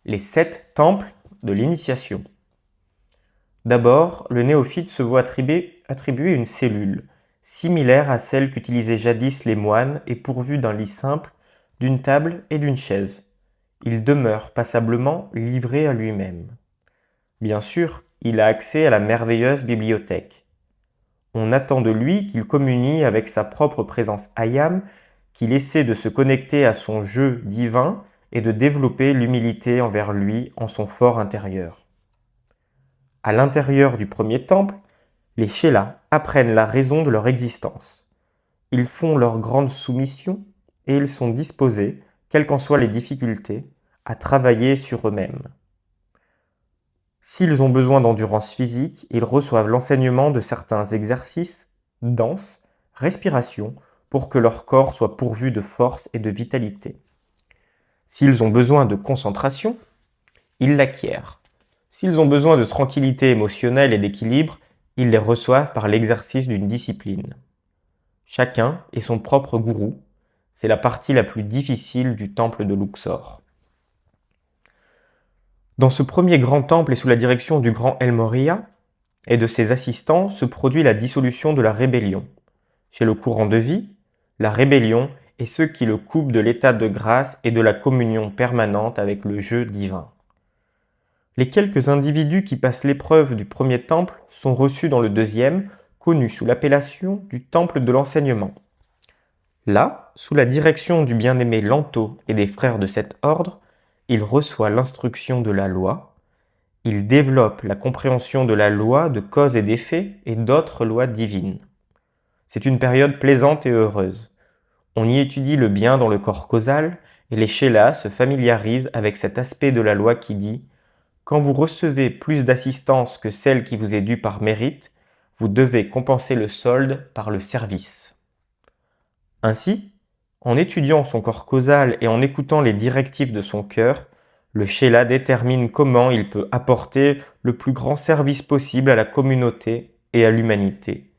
Les 7 temples de l'initiation. D'abord, le néophyte se voit attribuer une cellule, similaire à celle qu'utilisaient jadis les moines et pourvue d'un lit simple, d'une table et d'une chaise. Il demeure passablement livré à lui-même. Bien sûr, il a accès à la merveilleuse bibliothèque. On attend de lui qu'il communie avec sa propre présence ayam, qu'il essaie de se connecter à son jeu divin et de développer l'humilité envers lui en son fort intérieur. À l'intérieur du premier temple, les Chelas apprennent la raison de leur existence. Ils font leur grande soumission et ils sont disposés, quelles qu'en soient les difficultés, à travailler sur eux-mêmes. S'ils ont besoin d'endurance physique, ils reçoivent l'enseignement de certains exercices, danse, respiration, pour que leur corps soit pourvu de force et de vitalité. S'ils ont besoin de concentration, ils l'acquièrent. S'ils ont besoin de tranquillité émotionnelle et d'équilibre, ils les reçoivent par l'exercice d'une discipline. Chacun est son propre gourou. C'est la partie la plus difficile du temple de Luxor. Dans ce premier grand temple et sous la direction du grand El Morya et de ses assistants se produit la dissolution de la rébellion. Chez le courant de vie, la rébellion est ce qui le coupe de l'état de grâce et de la communion permanente avec le jeu divin. Les quelques individus qui passent l'épreuve du premier temple sont reçus dans le deuxième, connu sous l'appellation du temple de l'enseignement. Là, sous la direction du bien-aimé Lanto et des frères de cet ordre, il reçoit l'instruction de la loi, il développe la compréhension de la loi de cause et d'effet et d'autres lois divines. C'est une période plaisante et heureuse. On y étudie le bien dans le corps causal et les Chelas se familiarisent avec cet aspect de la loi qui dit « Quand vous recevez plus d'assistance que celle qui vous est due par mérite, vous devez compenser le solde par le service. » Ainsi, en étudiant son corps causal et en écoutant les directives de son cœur, le Chela détermine comment il peut apporter le plus grand service possible à la communauté et à l'humanité.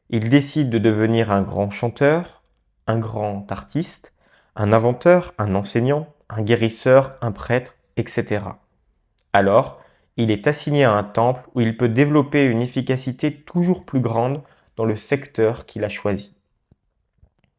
Il décide de devenir un grand chanteur, un grand artiste, un inventeur, un enseignant, un guérisseur, un prêtre, etc. Alors, il est assigné à un temple où il peut développer une efficacité toujours plus grande dans le secteur qu'il a choisi.